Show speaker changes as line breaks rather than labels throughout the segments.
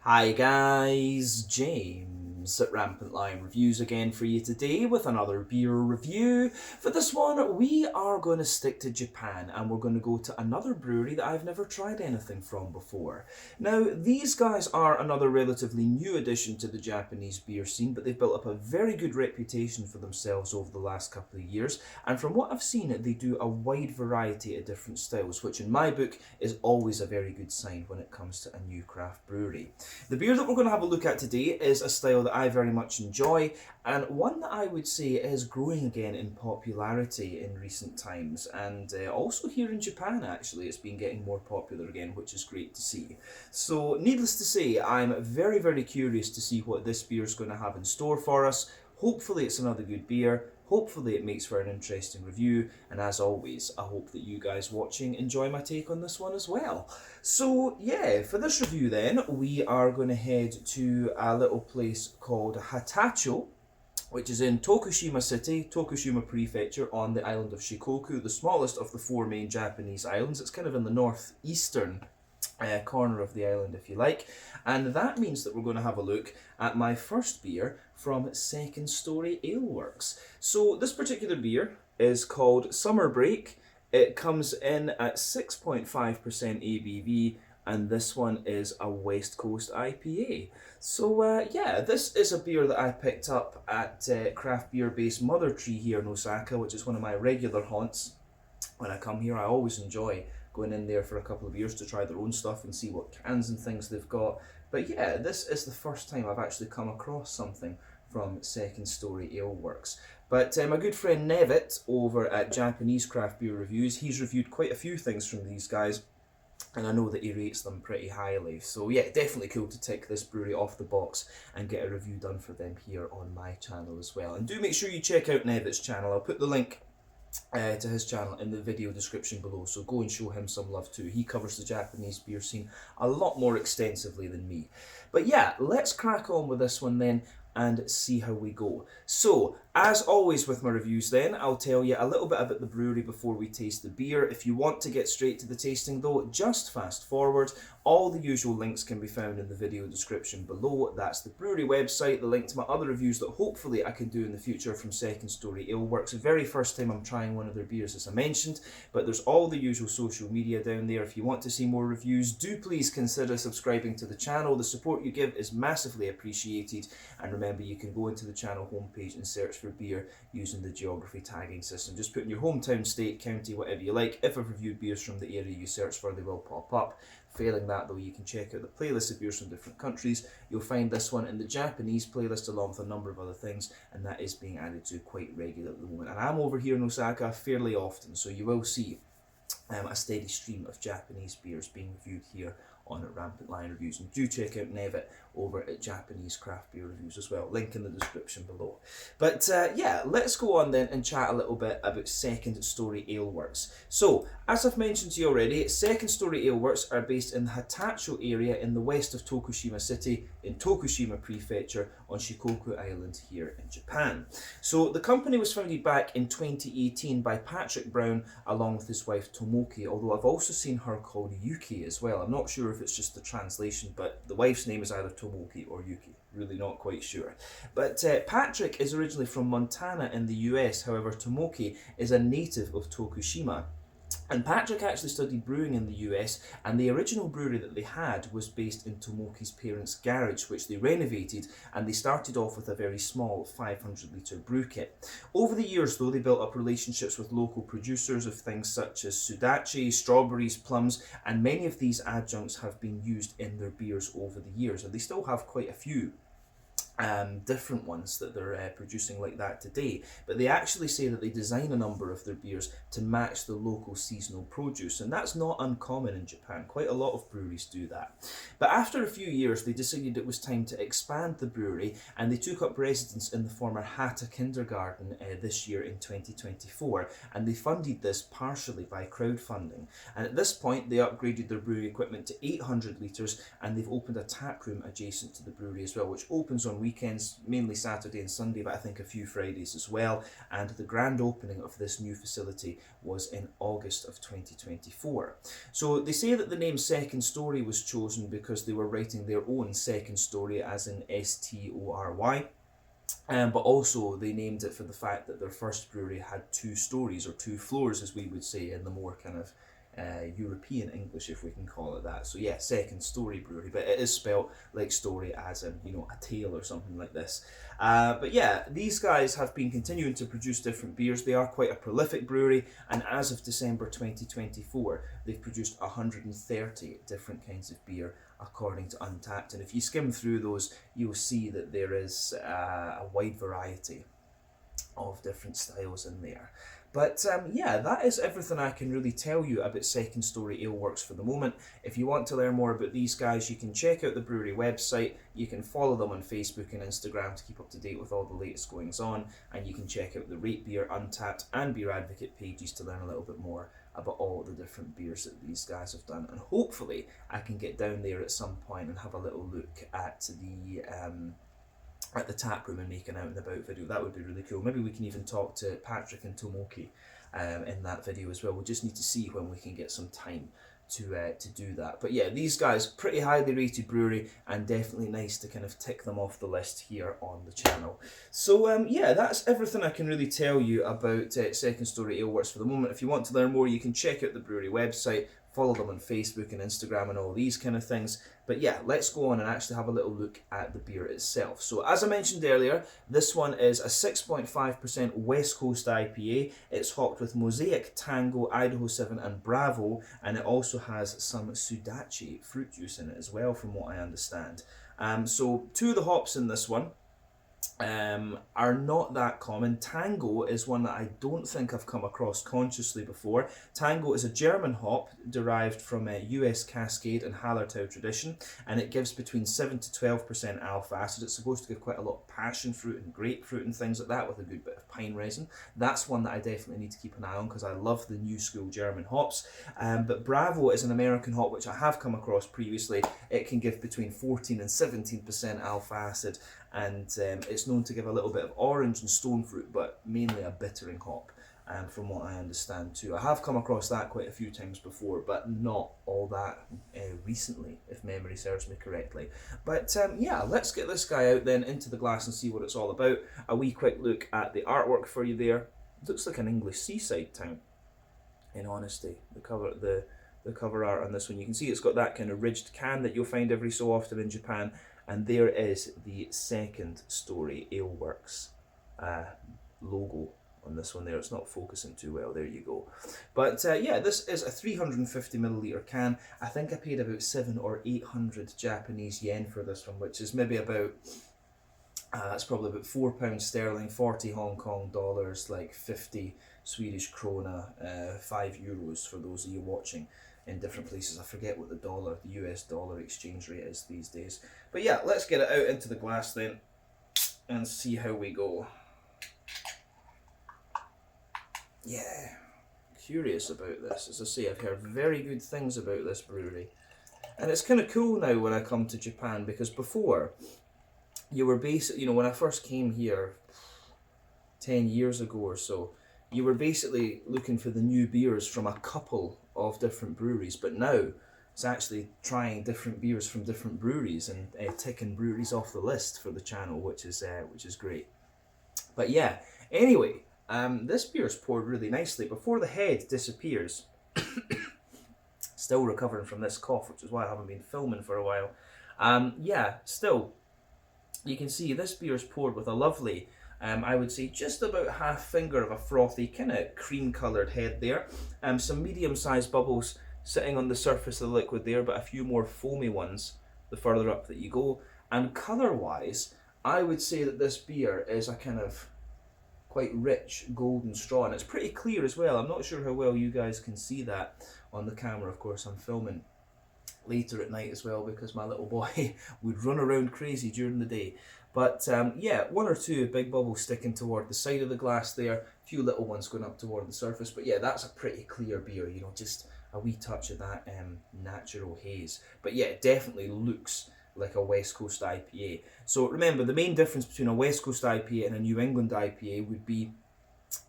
Hi guys, James at Rampant Lion Reviews again for you today with another beer review. For this one, we are going to stick to Japan and we're going to go to another brewery that I've never tried anything from before. Now, these guys are another relatively new addition to the Japanese beer scene, but they've built up a very good reputation for themselves over the last couple of years, and from what I've seen, they do a wide variety of different styles, which in my book is always a very good sign when it comes to a new craft brewery. The beer that we're going to have a look at today is a style that I very much enjoy, and one that I would say is growing again in popularity in recent times, and also here in Japan actually it's been getting more popular again, which is great to see. So needless to say, I'm very curious to see what this beer is going to have in store for us. Hopefully it's another good beer. Hopefully it makes for an interesting review, and as always, I hope that you guys watching enjoy my take on this one as well. So yeah, for this review then, we are going to head to a little place called Hatacho, which is in Tokushima City, Tokushima Prefecture, on the island of Shikoku, the smallest of the four main Japanese islands. It's kind of in the northeastern corner of the island, if you like, and that means that we're going to have a look at my first beer from Second Story Aleworks. So this particular beer is called Summer Break. It comes in at 6.5% ABV, and this one is a West Coast IPA. So yeah, this is a beer that I picked up at craft beer base Mother Tree here in Osaka, which is one of my regular haunts. When I come here, I always enjoy going in there for a couple of years to try their own stuff and see what cans and things they've got. But yeah, this is the first time I've actually come across something from Second Story Aleworks. But my good friend Nevitt over at Japanese Craft Beer Reviews, he's reviewed quite a few things from these guys, and I know that he rates them pretty highly. So yeah, definitely cool to tick this brewery off the box and get a review done for them here on my channel as well. And do make sure you check out Nevitt's channel. I'll put the link to his channel in the video description below, so go and show him some love too. He covers the Japanese beer scene a lot more extensively than me. But yeah, let's crack on with this one then and see how we go. So, as always with my reviews then, I'll tell you a little bit about the brewery before we taste the beer. If you want to get straight to the tasting though, just fast forward. All the usual links can be found in the video description below. That's the brewery website, the link to my other reviews that hopefully I can do in the future from Second Story Aleworks. The very first time I'm trying one of their beers, as I mentioned, but there's all the usual social media down there. If you want to see more reviews, do please consider subscribing to the channel. The support you give is massively appreciated, and remember you can go into the channel homepage and search for beer using the geography tagging system. Just put in your hometown, state, county, whatever you like. If I've reviewed beers from the area you search for, they will pop up. Failing that though, you can check out the playlist of beers from different countries. You'll find this one in the Japanese playlist along with a number of other things, and that is being added to quite regularly at the moment. And I'm over here in Osaka fairly often, so you will see a steady stream of Japanese beers being reviewed here on Rampant Lion Reviews. And do check out Nevitt over at Japanese Craft Beer Reviews as well. Link in the description below. But yeah, let's go on then and chat a little bit about Second Story Aleworks. So, as I've mentioned to you already, Second Story Aleworks are based in the Hatacho area in the west of Tokushima City in Tokushima Prefecture on Shikoku Island here in Japan. So the company was founded back in 2018 by Patrick Brown along with his wife Tomoki, although I've also seen her called Yuki as well. I'm not sure if it's just the translation, but the wife's name is either Tomoki or Yuki. Really not quite sure. But Patrick is originally from Montana in the US, however Tomoki is a native of Tokushima. And Patrick actually studied brewing in the US, and the original brewery that they had was based in Tomoki's parents' garage, which they renovated, and they started off with a very small 500-litre brew kit. Over the years though, they built up relationships with local producers of things such as sudachi, strawberries, plums, and many of these adjuncts have been used in their beers over the years, and they still have quite a few different ones that they're producing like that today, but they actually say that they design a number of their beers to match the local seasonal produce, and that's not uncommon in Japan. Quite a lot of breweries do that. But after a few years, they decided it was time to expand the brewery, and they took up residence in the former Hata kindergarten this year in 2024, and they funded this partially by crowdfunding. And at this point, they upgraded their brewing equipment to 800 litres, and they've opened a tap room adjacent to the brewery as well, which opens on weekends, mainly Saturday and Sunday, but I think a few Fridays as well. And the grand opening of this new facility was in August of 2024. So they say that the name Second Story was chosen because they were writing their own second story, as in STORY. But also they named it for the fact that their first brewery had 2 stories, or 2 floors as we would say in the more kind of European English, if we can call it that. So yeah, Second Story Brewery, but it is spelt like story as in, you know, a tale or something like this. But yeah, these guys have been continuing to produce different beers. They are quite a prolific brewery, and as of December 2024, they've produced 130 different kinds of beer according to Untappd. And if you skim through those, you'll see that there is a wide variety of different styles in there. But yeah, that is everything I can really tell you about Second Story Ale Works for the moment. If you want to learn more about these guys, you can check out the brewery website, you can follow them on Facebook and Instagram to keep up to date with all the latest goings on, and you can check out the Rate Beer, Untappd and Beer Advocate pages to learn a little bit more about all the different beers that these guys have done. And hopefully I can get down there at some point and have a little look at the tap room and make an out and about video. That would be really cool. Maybe we can even talk to Patrick and Tomoki in that video as well. We'll just need to see when we can get some time to do that. But yeah, these guys, pretty highly rated brewery, and definitely nice to kind of tick them off the list here on the channel. So yeah, that's everything I can really tell you about Second Story Ale Works for the moment. If you want to learn more, you can check out the brewery website, follow them on Facebook and Instagram and all these kind of things. But yeah, let's go on and actually have a little look at the beer itself. So as I mentioned earlier, this one is a 6.5% West Coast IPA. It's hopped with Mosaic, Tango, Idaho 7 and Bravo, and it also has some Sudachi fruit juice in it as well, from what I understand. So 2 of the hops in this one are not that common. Tango is one that I don't think I've come across consciously before. Tango is a German hop derived from a US Cascade and Hallertau tradition, and it gives between 7 to 12% alpha acid. It's supposed to give quite a lot of passion fruit and grapefruit and things like that, with a good bit of pine resin. That's one that I definitely need to keep an eye on because I love the new school German hops. But Bravo is an American hop which I have come across previously. It can give between 14 and 17% alpha acid, and it's known to give a little bit of orange and stone fruit, but mainly a bittering hop, from what I understand too. I have come across that quite a few times before, but not all that recently, if memory serves me correctly. But yeah, let's get this guy out then into the glass and see what it's all about. A wee quick look at the artwork for you there. It looks like an English seaside town, in honesty. The cover art on this one, you can see it's got that kind of ridged can that you'll find every so often in Japan. And there is the Second Story Ale Works logo on this one there. It's not focusing too well. There you go. But yeah, this is a 350ml can. I think I paid about 700 or 800 Japanese yen for this one, which is maybe about, that's probably about £4 sterling, 40 Hong Kong dollars, like 50 Swedish krona, 5 euros for those of you watching in different places. I forget what the US dollar exchange rate is these days. But yeah, let's get it out into the glass then and see how we go. Yeah, curious about this. As I say, I've heard very good things about this brewery. And it's kind of cool now when I come to Japan, because before, you were basically, you know, when I first came here 10 years ago or so, you were basically looking for the new beers from a couple of different breweries, but now it's actually trying different beers from different breweries and ticking breweries off the list for the channel, which is great. But yeah, anyway, this beer's poured really nicely. Before the head disappears, still recovering from this cough, which is why I haven't been filming for a while. Yeah, still, you can see this beer's poured with a lovely, I would say just about half finger of a frothy, kind of cream coloured head there. Some medium sized bubbles sitting on the surface of the liquid there, but a few more foamy ones the further up that you go. And colour wise, I would say that this beer is a kind of quite rich golden straw, and it's pretty clear as well. I'm not sure how well you guys can see that on the camera. Of course, I'm filming later at night as well because my little boy would run around crazy during the day. But yeah, 1 or 2 big bubbles sticking toward the side of the glass there, a few little ones going up toward the surface. But yeah, that's a pretty clear beer, you know, just a wee touch of that natural haze. But yeah, it definitely looks like a West Coast IPA. So remember, the main difference between a West Coast IPA and a New England IPA would be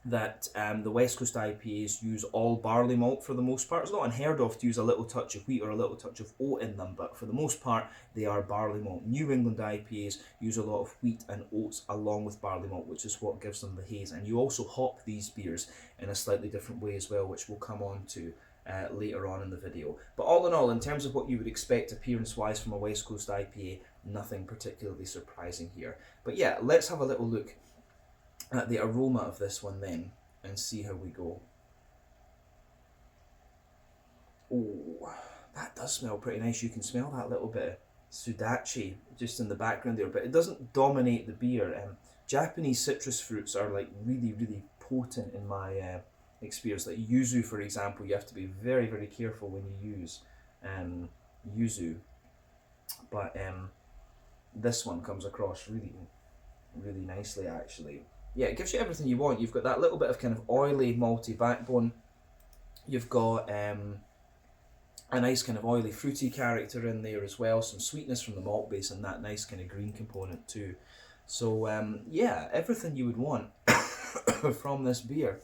that the West Coast IPAs use all barley malt for the most part. It's not unheard of to use a little touch of wheat or a little touch of oat in them, but for the most part they are barley malt. New England IPAs use a lot of wheat and oats along with barley malt, which is what gives them the haze. And you also hop these beers in a slightly different way as well, which we'll come on to later on in the video. But all in all, in terms of what you would expect appearance-wise from a West Coast IPA, nothing particularly surprising here. But yeah, let's have a little look at the aroma of this one then and see how we go. Oh, that does smell pretty nice. You can smell that little bit of sudachi just in the background there, but it doesn't dominate the beer. Japanese citrus fruits are like really, really potent in my experience. Like yuzu, for example, you have to be very, very careful when you use yuzu, but this one comes across really, really nicely actually. Yeah, it gives you everything you want. You've got that little bit of kind of oily, malty backbone. You've got a nice kind of oily, fruity character in there as well. Some sweetness from the malt base and that nice kind of green component too. So yeah, everything you would want from this beer.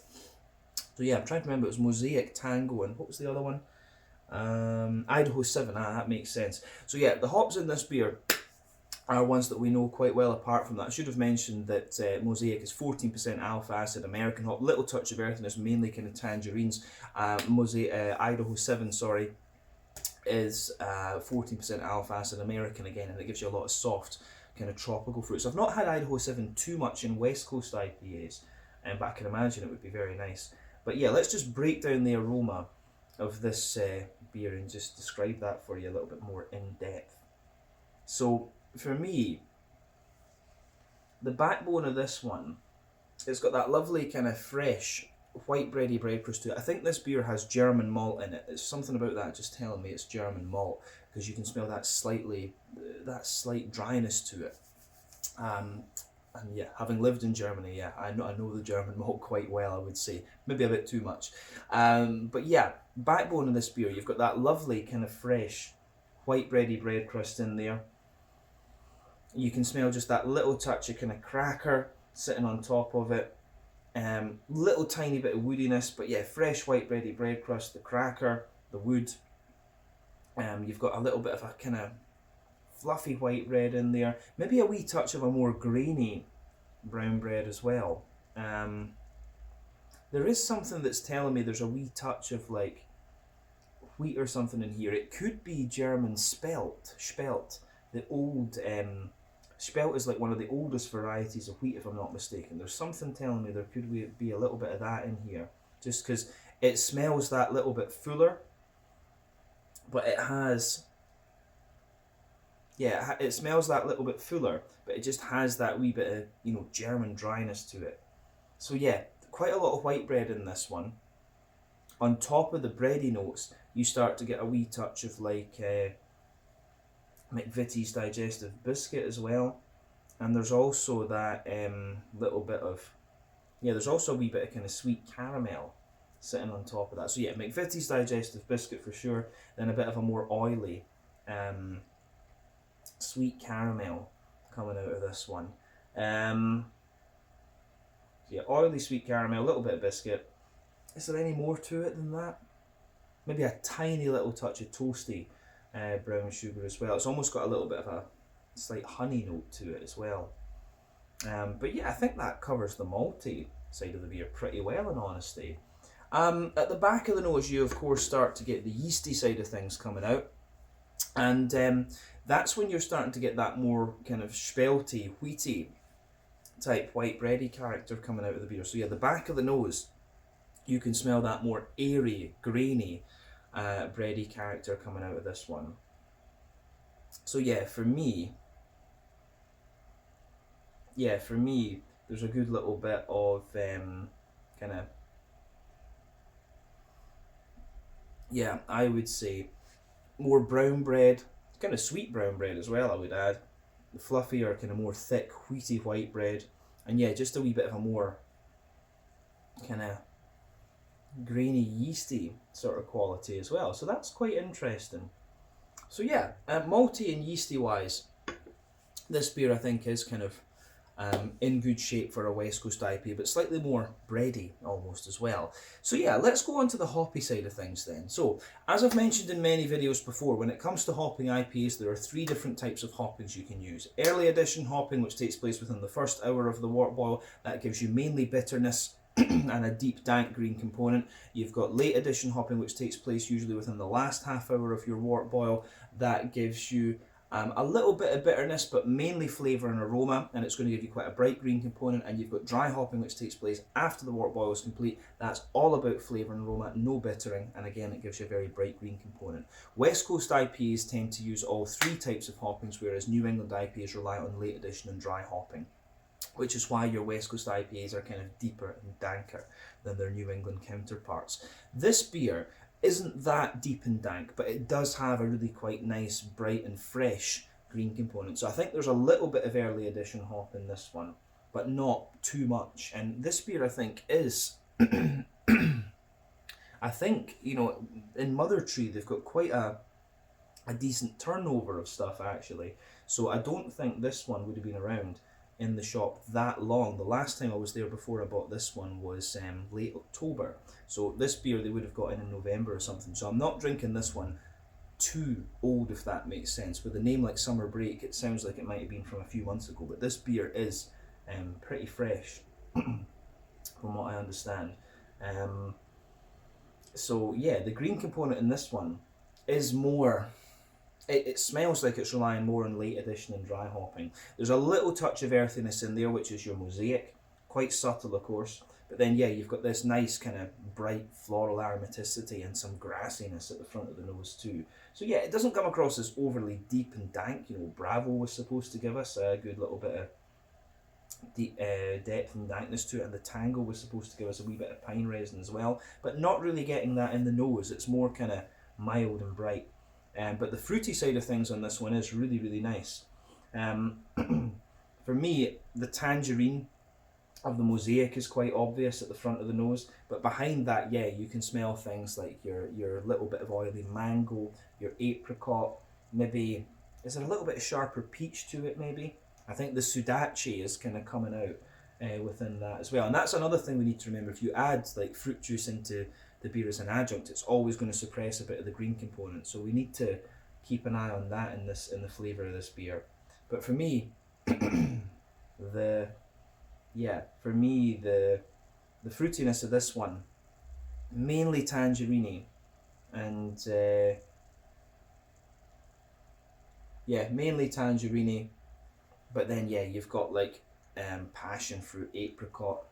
So yeah, I'm trying to remember. It was Mosaic, Tango, and what was the other one? Idaho 7. That makes sense. So yeah, the hops in this beer are ones that we know quite well. Apart from that, I should have mentioned that Mosaic is 14% alpha acid American hop, little touch of earthiness, mainly kind of tangerines. Idaho 7, sorry, is 14% alpha acid American again, and it gives you a lot of soft kind of tropical fruits. I've not had Idaho 7 too much in West Coast IPAs, but I can imagine it would be very nice. But yeah, let's just break down the aroma of this beer and just describe that for you a little bit more in depth. So for me, the backbone of this one, it's got that lovely kind of fresh white bready bread crust to it. I think this beer has German malt in it. It's something about that just telling me it's German malt, because you can smell that slight dryness to it. And yeah, having lived in Germany, yeah, I know the German malt quite well, I would say. Maybe a bit too much. But yeah, backbone of this beer, you've got that lovely kind of fresh white bready bread crust in there. You can smell just that little touch of kind of cracker sitting on top of it. Little tiny bit of woodiness, but yeah, fresh white bready bread crust, the cracker, the wood. You've got a little bit of a kind of fluffy white bread in there. Maybe a wee touch of a more grainy brown bread as well. There is something that's telling me there's a wee touch of like wheat or something in here. It could be German spelt, the old spelt is like one of the oldest varieties of wheat, if I'm not mistaken. There's something telling me there could be a little bit of that in here, just because it smells that little bit fuller, but it has, yeah, it smells that little bit fuller, but it just has that wee bit of, you know, German dryness to it. So yeah, quite a lot of white bread in this one. On top of the bready notes, you start to get a wee touch of like McVitie's digestive biscuit as well, and there's also that little bit of, yeah, there's also a wee bit of kind of sweet caramel sitting on top of that. So yeah, McVitie's digestive biscuit for sure, then a bit of a more oily sweet caramel coming out of this one. Yeah, oily sweet caramel, a little bit of biscuit. Is there any more to it than that? Maybe a tiny little touch of toasty brown sugar as well. It's almost got a little bit of a slight honey note to it as well. But yeah, I think that covers the malty side of the beer pretty well, in honesty. At the back of the nose, you of course start to get the yeasty side of things coming out, and that's when you're starting to get that more kind of spelty, wheaty type white bready character coming out of the beer. So yeah, the back of the nose, you can smell that more airy, grainy bready character coming out of this one. So yeah, for me, there's a good little bit of kind of, yeah, I would say more brown bread, kind of sweet brown bread as well, I would add. The fluffier, kind of more thick, wheaty white bread. And yeah, just a wee bit of a more kind of grainy, yeasty sort of quality as well. So that's quite interesting. So yeah, malty and yeasty wise, this beer I think is kind of in good shape for a West Coast IPA, but slightly more bready almost as well. So yeah, let's go on to the hoppy side of things then. So, as I've mentioned in many videos before, when it comes to hopping IPAs, there are 3 different types of hoppings you can use. Early edition hopping, which takes place within the first hour of the wort boil, that gives you mainly bitterness and a deep dank green component. You've got late edition hopping, which takes place usually within the last half hour of your wort boil, that gives you a little bit of bitterness, but mainly flavour and aroma, and it's going to give you quite a bright green component. And you've got dry hopping, which takes place after the wort boil is complete. That's all about flavour and aroma, no bittering, and again, it gives you a very bright green component. West Coast IPAs tend to use all 3 types of hoppings, whereas New England IPAs rely on late edition and dry hopping, which is why your West Coast IPAs are kind of deeper and danker than their New England counterparts. This beer isn't that deep and dank, but it does have a really quite nice, bright and fresh green component. So I think there's a little bit of early edition hop in this one, but not too much. And this beer, I think, is... I think, you know, in Mother Tree, they've got quite a decent turnover of stuff, actually. So I don't think this one would have been around in the shop that long. The last time I was there before I bought this one was late October. So this beer they would have got in November or something. So I'm not drinking this one too old, if that makes sense. With a name like Summer Break, it sounds like it might have been from a few months ago, but this beer is pretty fresh from what I understand. So yeah, the green component in this one is more... It smells like it's relying more on late edition and dry hopping. There's a little touch of earthiness in there, which is your mosaic. Quite subtle, of course. But then, yeah, you've got this nice kind of bright floral aromaticity and some grassiness at the front of the nose too. So yeah, it doesn't come across as overly deep and dank. You know, Bravo was supposed to give us a good little bit of deep depth and dankness to it, and the Tango was supposed to give us a wee bit of pine resin as well. But not really getting that in the nose. It's more kind of mild and bright. But the fruity side of things on this one is really, really nice. For me, the tangerine of the mosaic is quite obvious at the front of the nose, but behind that, yeah, you can smell things like your little bit of oily mango, your apricot, maybe, is there a little bit of sharper peach to it maybe? I think the sudachi is kind of coming out within that as well. And that's another thing we need to remember. If you add like fruit juice into the beer as an adjunct, it's always going to suppress a bit of the green component. So we need to keep an eye on that in the flavour of this beer. But for me, the fruitiness of this one, mainly tangerine, and mainly tangerine, but then yeah, you've got like passion fruit, apricot,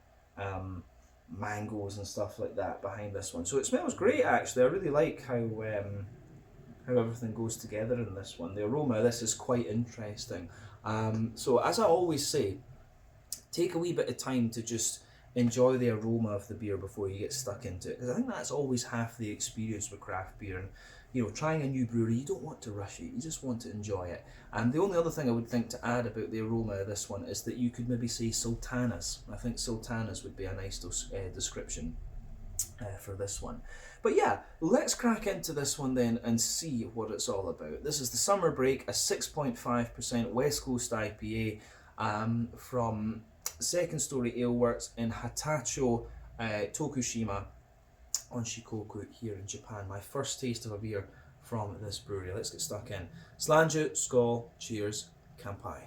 mangoes and stuff like that behind this one. So it smells great actually. I really like how everything goes together in this one. The aroma of this is quite interesting. So as I always say, take a wee bit of time to just enjoy the aroma of the beer before you get stuck into it, because I think that's always half the experience with craft beer. And you know, trying a new brewery, you don't want to rush it, you just want to enjoy it. And the only other thing I would think to add about the aroma of this one is that you could maybe say sultanas. I think sultanas would be a nice description for this one. But yeah, let's crack into this one then and see what it's all about. This is the Summer Break, a 6.5% West Coast IPA from Second Story Ale Works in Hatacho, Tokushima on Shikoku here in Japan. My first taste of a beer from this brewery. Let's get stuck in. Slanju, skål, cheers, kampai.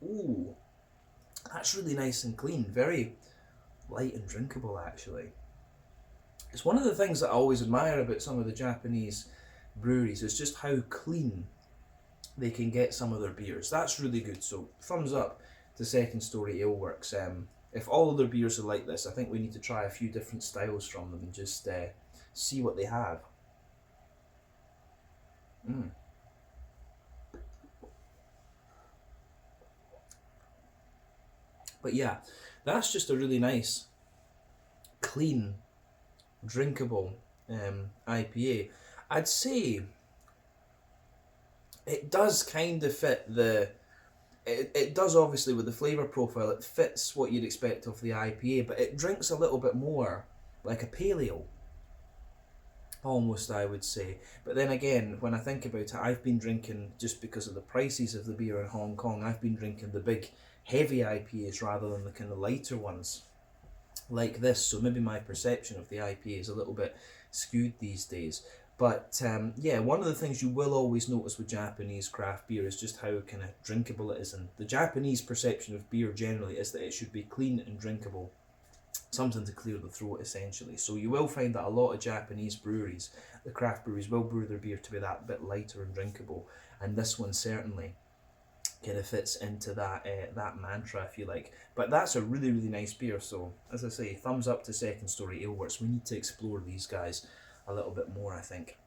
Ooh, that's really nice and clean. Very light and drinkable actually. It's one of the things that I always admire about some of the Japanese breweries is just how clean they can get some of their beers. That's really good. So thumbs up to Second Story Ale Works. If all of their beers are like this, I think we need to try a few different styles from them and just see what they have. But yeah, that's just a really nice, clean, drinkable IPA. I'd say it does kind of fit the it does obviously with the flavour profile, it fits what you'd expect of the IPA, but it drinks a little bit more like a pale ale, almost, I would say. But then again, when I think about it, I've been drinking, just because of the prices of the beer in Hong Kong, I've been drinking the big heavy IPAs rather than the kind of lighter ones like this, so maybe my perception of the IPA is a little bit skewed these days. But yeah, one of the things you will always notice with Japanese craft beer is just how kind of drinkable it is. And the Japanese perception of beer generally is that it should be clean and drinkable, something to clear the throat essentially. So you will find that a lot of Japanese breweries, the craft breweries, will brew their beer to be that bit lighter and drinkable. And this one certainly kind of fits into that that mantra, if you like. But that's a really, really nice beer. So as I say, thumbs up to Second Story Aleworks. We need to explore these guys a little bit more, I think.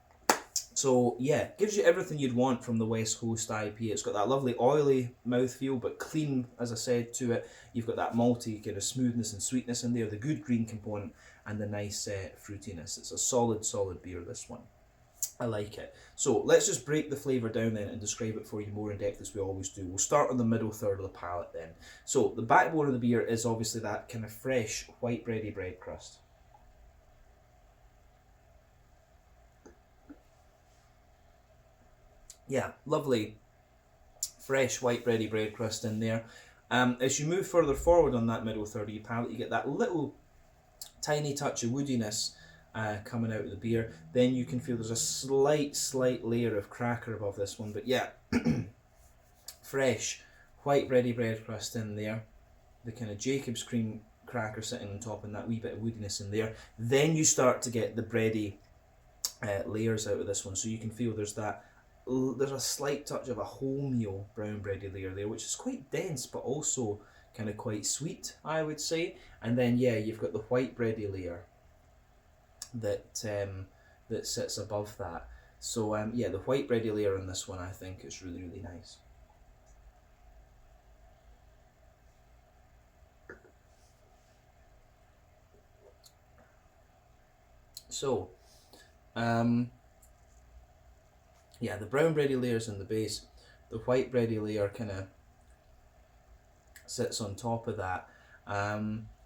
So yeah, gives you everything you'd want from the West Coast IPA. It's got that lovely oily mouthfeel, but clean, as I said, to it. You've got that malty kind of smoothness and sweetness in there, the good green component, and the nice fruitiness. It's a solid, solid beer, this one. I like it. So let's just break the flavour down then and describe it for you more in depth as we always do. We'll start on the middle third of the palate then. So the backbone of the beer is obviously that kind of fresh white bready bread crust. Yeah, lovely fresh white bready bread crust in there. As you move further forward on that middle third of your palate, you get that little tiny touch of woodiness coming out of the beer. Then you can feel there's a slight layer of cracker above this one, but yeah, fresh white bready bread crust in there, the kind of Jacob's cream cracker sitting on top, and that wee bit of woodiness in there. Then you start to get the bready layers out of this one, so you can feel there's a slight touch of a wholemeal brown bready layer there, which is quite dense but also kind of quite sweet, I would say. And then yeah, you've got the white bready layer that sits above that. So yeah, the white bready layer on this one I think is really, really nice. So yeah, the brown bready layer's in the base, the white bready layer kind of sits on top of that.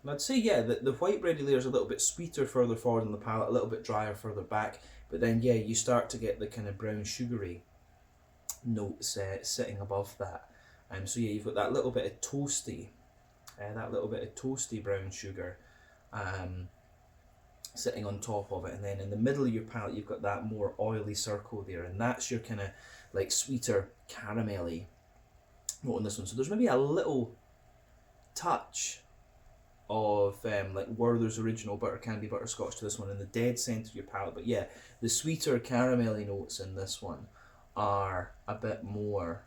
I'd say yeah, the white bready layer is a little bit sweeter further forward in the palate, a little bit drier further back, but then yeah, you start to get the kind of brown sugary notes sitting above that. So yeah, you've got that little bit of toasty brown sugar sitting on top of it, and then in the middle of your palate you've got that more oily circle there, and that's your kind of like sweeter caramelly note on this one. So there's maybe a little touch of like Werther's original butter candy butterscotch to this one in the dead centre of your palate, but yeah, the sweeter caramelly notes in this one are a bit more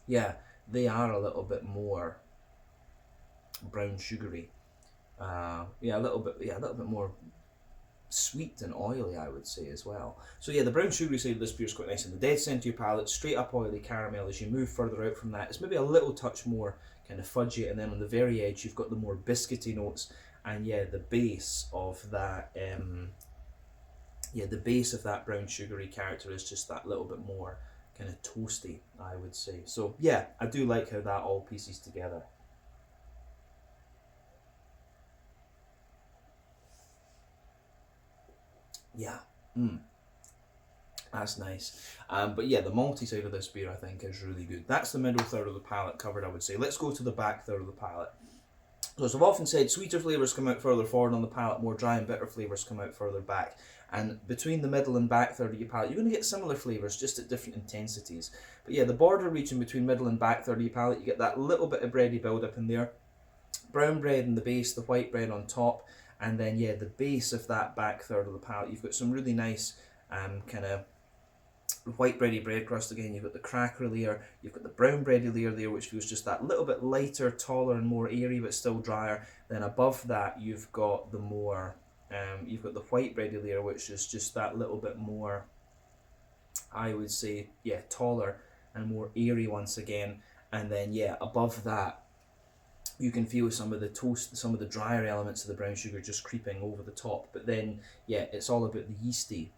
yeah, they are a little bit more brown sugary. Yeah, a little bit more sweet and oily, I would say, as well. So yeah, the brown sugary side of this beer is quite nice in the dead centre of your palate, straight up oily caramel. As you move further out from that, it's maybe a little touch more kind of fudgy, and then on the very edge you've got the more biscuity notes, and yeah, the base of that brown sugary character is just that little bit more kind of toasty, I would say. So yeah, I do like how that all pieces together. Yeah, that's nice. But yeah, the malty side of this beer I think is really good. That's the middle third of the palate covered, I would say. Let's go to the back third of the palate. So as I've often said, sweeter flavours come out further forward on the palate, more dry and bitter flavours come out further back. And between the middle and back third of your palate, you're going to get similar flavours, just at different intensities. But yeah, the border region between middle and back third of your palate, you get that little bit of bready build-up in there. Brown bread in the base, the white bread on top. And then yeah, the base of that back third of the palate, you've got some really nice kind of white bready bread crust again. You've got the cracker layer, you've got the brown bready layer there, which feels just that little bit lighter, taller, and more airy, but still drier. Then above that, you've got the more, you've got the white bready layer, which is just that little bit more, I would say, yeah, taller and more airy once again. And then yeah, above that, you can feel some of the drier elements of the brown sugar just creeping over the top. But then, yeah, it's all about the yeasty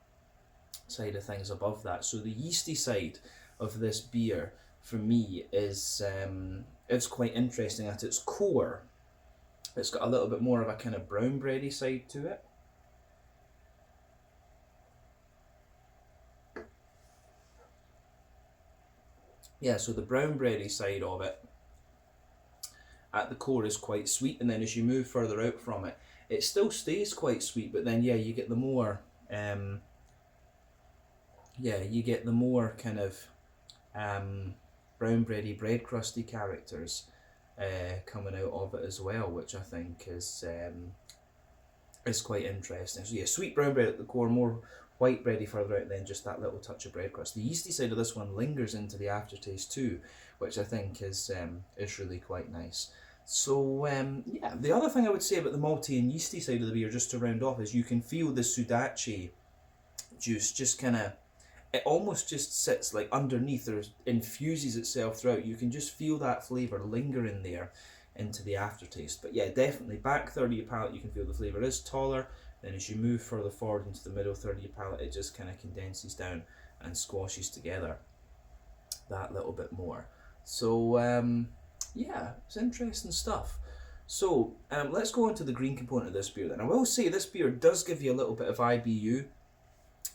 side of things above that. So the yeasty side of this beer for me is it's quite interesting at its core. It's got a little bit more of a kind of brown bready side to it. Yeah, so the brown bready side of it at the core is quite sweet, and then as you move further out from it, it still stays quite sweet, but then yeah, you get the more kind of brown bready, bread crusty characters coming out of it as well, which I think is quite interesting. So yeah, sweet brown bread at the core, more white bready further out, and then just that little touch of bread crust. The yeasty side of this one lingers into the aftertaste too, which I think is really quite nice. So yeah, the other thing I would say about the malty and yeasty side of the beer, just to round off, is you can feel the Sudachi juice just kind of, it almost just sits like underneath or infuses itself throughout. You can just feel that flavour lingering there into the aftertaste. But yeah, definitely back third of your palate, you can feel the flavour is taller. Then as you move further forward into the middle third of your palate, it just kind of condenses down and squashes together that little bit more. So yeah, it's interesting stuff. So let's go on to the green component of this beer then. I will say this beer does give you a little bit of IBU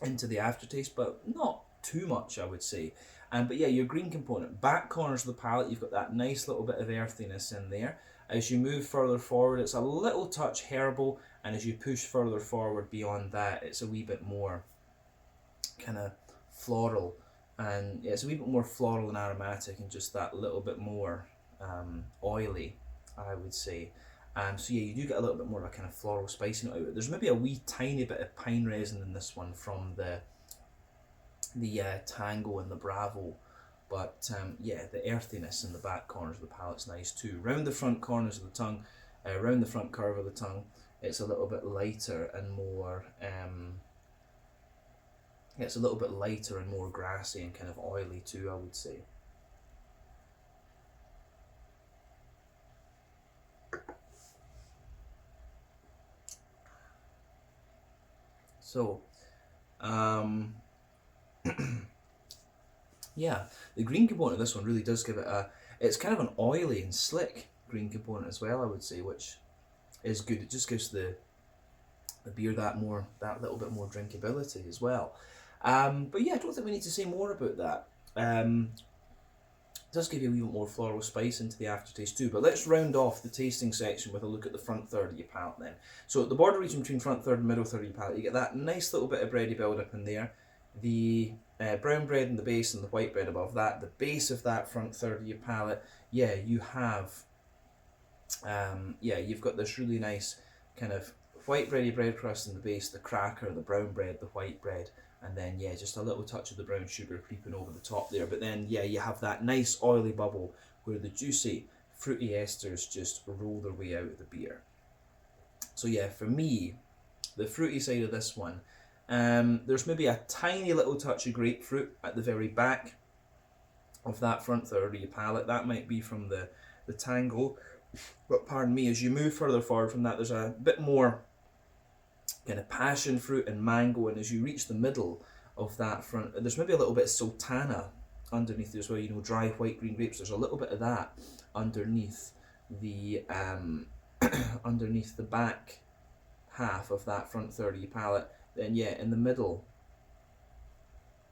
into the aftertaste, but not too much, I would say. But yeah, your green component, back corners of the palate, you've got that nice little bit of earthiness in there. As you move further forward, it's a little touch herbal, and as you push further forward beyond that, it's a wee bit more kind of floral, and yeah, it's a wee bit more floral and aromatic, and just that little bit more oily, I would say. So yeah, you do get a little bit more of a kind of floral spicy note out of it. There's maybe a wee tiny bit of pine resin in this one from the Tango and the Bravo, but yeah, the earthiness in the back corners of the palate's nice too. Round the front corners of the tongue, round the front curve of the tongue, it's a little bit lighter and more it's a little bit lighter and more grassy and kind of oily too, I would say. So yeah, the green component of this one really does give it it's kind of an oily and slick green component as well, I would say, which is good. It just gives the beer that little bit more drinkability as well. But yeah, I don't think we need to say more about that. It does give you a wee bit more floral spice into the aftertaste too. But let's round off the tasting section with a look at the front third of your palate then. So at the border region between front third and middle third of your palate, you get that nice little bit of bready build up in there. The brown bread in the base and the white bread above that. The base of that front third of your palate, yeah, you have you've got this really nice kind of white bready bread crust in the base, the cracker, the brown bread, the white bread, and then yeah, just a little touch of the brown sugar creeping over the top there. But then yeah, you have that nice oily bubble where the juicy fruity esters just roll their way out of the beer. So yeah, for me, the fruity side of this one, there's maybe a tiny little touch of grapefruit at the very back of that front third of your palate. That might be from the Tango, but pardon me, as you move further forward from that, there's a bit more kind of passion fruit and mango, and as you reach the middle of that front, there's maybe a little bit of sultana underneath there as well, dry white green grapes. There's a little bit of that underneath the underneath the back half of that front third of your palate. Then yeah, in the middle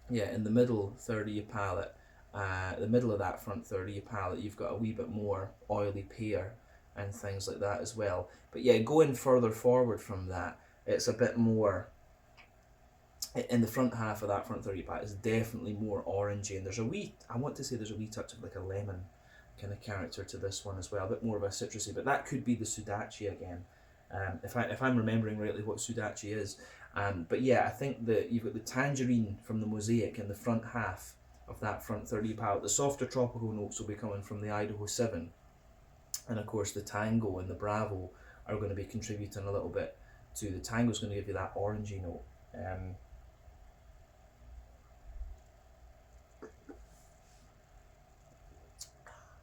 third of your palate, the middle of that front third of your palate, you've got a wee bit more oily pear and things like that as well. But yeah, going further forward from that, it's a bit more, in the front half of that front third of your palate, it's definitely more orangey, and there's a wee touch of like a lemon kind of character to this one as well, a bit more of a citrusy, but that could be the Sudachi again, if I'm remembering rightly what Sudachi is. But yeah, I think that you've got the tangerine from the Mosaic in the front half of that front third of your palate. The softer tropical notes will be coming from the Idaho 7, and of course the Tango and the Bravo are going to be contributing a little bit to. The Tango's going to give you that orangey note.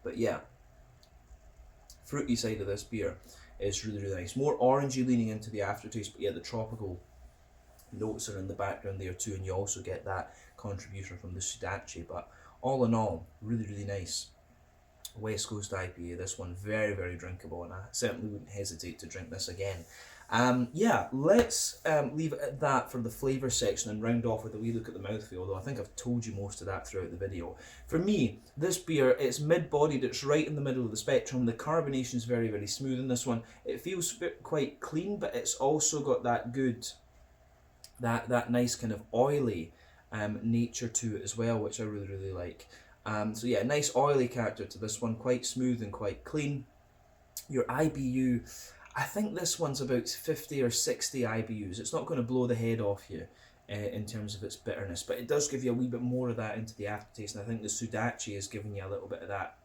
But yeah, fruity side of this beer is really, really nice. More orangey leaning into the aftertaste, but yeah, the tropical notes are in the background there too, and you also get that contribution from the Sudachi. But all in all, really, really nice West Coast IPA. This one very, very drinkable, and I certainly wouldn't hesitate to drink this again. Yeah, let's leave it at that for the flavour section and round off with a wee look at the mouthfeel, although I think I've told you most of that throughout the video. For me, this beer, it's mid-bodied, it's right in the middle of the spectrum. The carbonation is very, very smooth in this one. It feels quite clean, but it's also got that good, that nice kind of oily nature to it as well, which I really, really like. So yeah, nice oily character to this one, quite smooth and quite clean. Your IBU, I think this one's about 50 or 60 IBUs. It's not going to blow the head off you in terms of its bitterness, but it does give you a wee bit more of that into the aftertaste, and I think the Sudachi is giving you a little bit of that,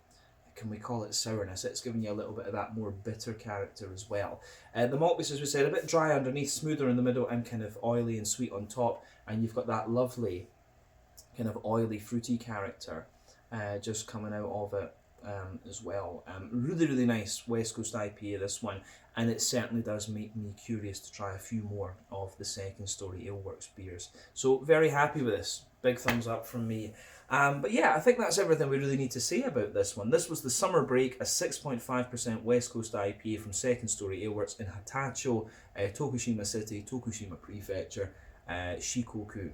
can we call it sourness? It's giving you a little bit of that more bitter character as well. The malt base, as we said, a bit dry underneath, smoother in the middle, and kind of oily and sweet on top, and you've got that lovely kind of oily, fruity character just coming out of it as well. Really, really nice West Coast IPA, this one, and it certainly does make me curious to try a few more of the Second Story Aleworks beers. So very happy with this. Big thumbs up from me. But yeah, I think that's everything we really need to say about this one. This was the Summer Break, a 6.5% West Coast IPA from Second Story Aleworks in Hatacho, Tokushima City, Tokushima Prefecture, Shikoku,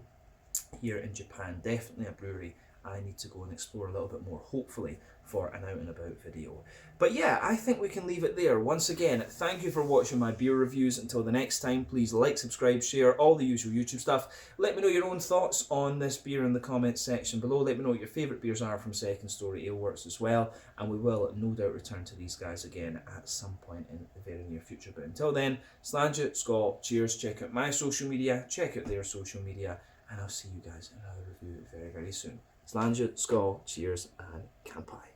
here in Japan. Definitely a brewery I need to go and explore a little bit more, hopefully, for an out and about video. But yeah, I think we can leave it there. Once again, thank you for watching my beer reviews. Until the next time, please like, subscribe, share, all the usual YouTube stuff. Let me know your own thoughts on this beer in the comments section below. Let me know what your favourite beers are from Second Story Aleworks as well, and we will no doubt return to these guys again at some point in the very near future. But until then, Sláinte, Skål, cheers, check out my social media, check out their social media, and I'll see you guys in another review very, very soon. Sláinte, Skål, cheers, and kanpai.